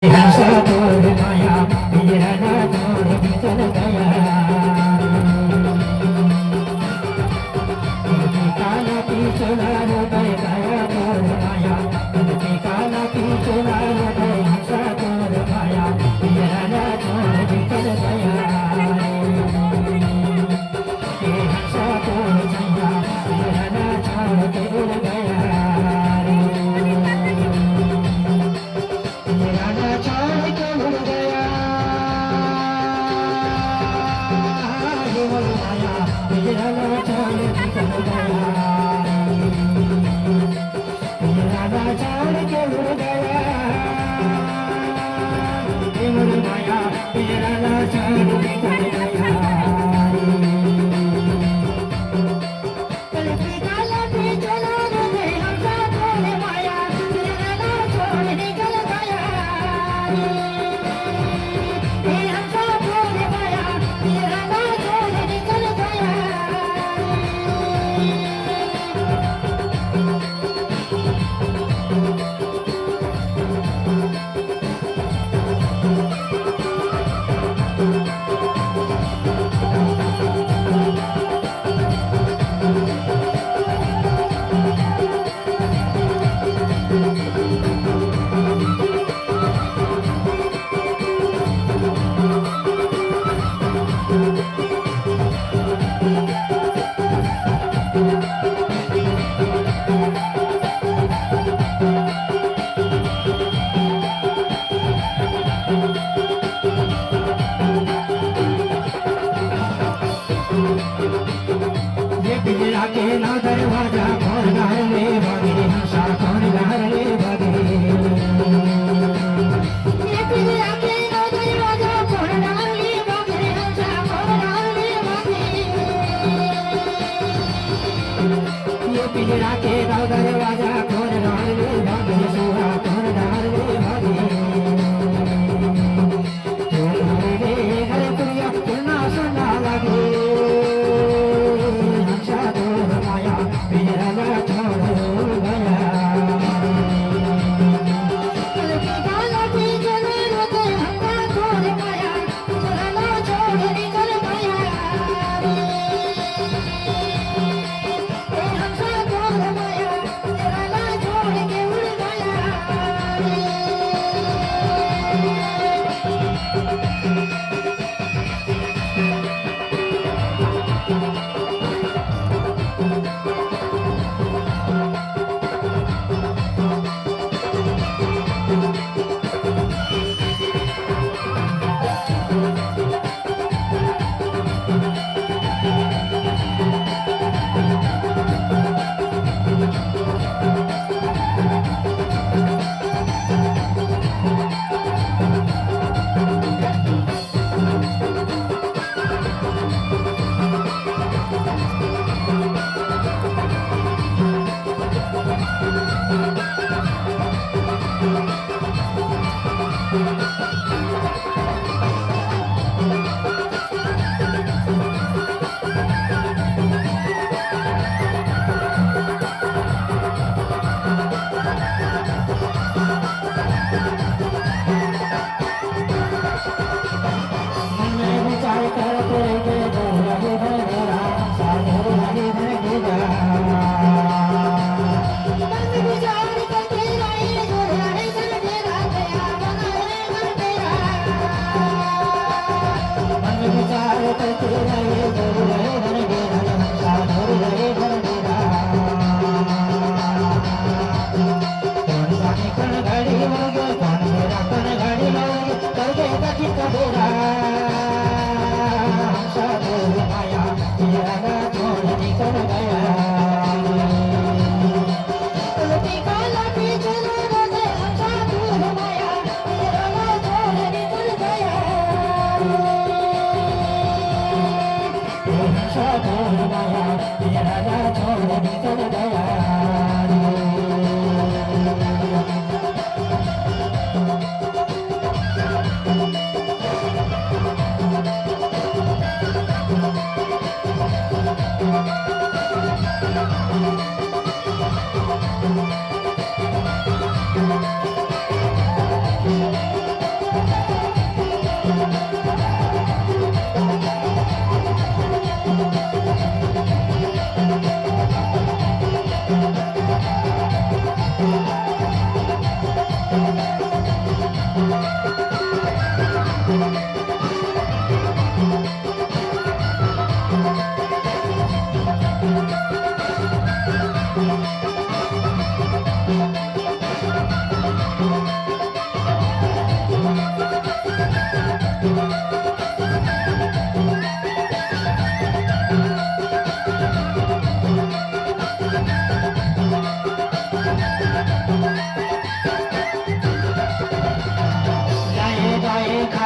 Thank you.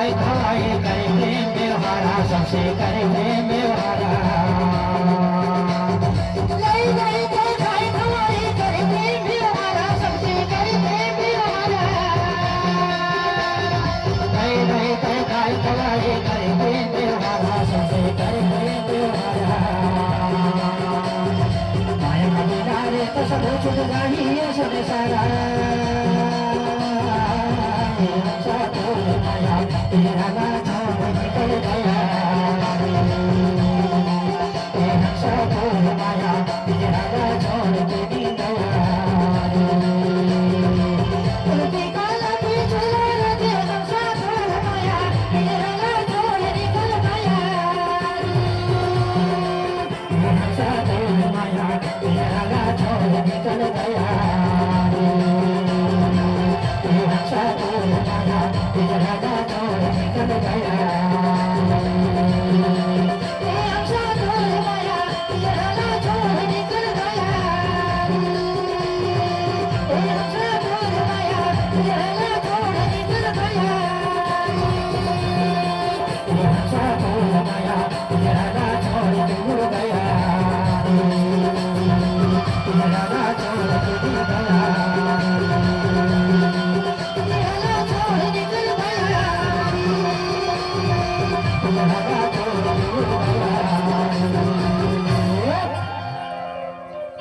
काय खवाए करे प्रेम व्यवहारा सबसे करे प्रेम व्यवहारा लई लई तो काय खवाए करे प्रेम व्यवहारा सबसे करे प्रेम व्यवहारा लई लई तो काय खवाए करे प्रेम व्यवहारा सबसे करे प्रेम व्यवहारा माया मदिरा रे तो सब छूट जाही सब सारा तेरा ना छोड़ निकल गया तेरा छोड़ माया तेरा ना छोड़ के दिन गया उनके काला की चुरान के नक्शा छोड़ माया तेरा ना छोड़ निकल गया तेरा छोड़ माया तेरा ना छोड़ निकल गया तेरा छोड़ माया तेरा ना छोड़ निकल गया Yeah.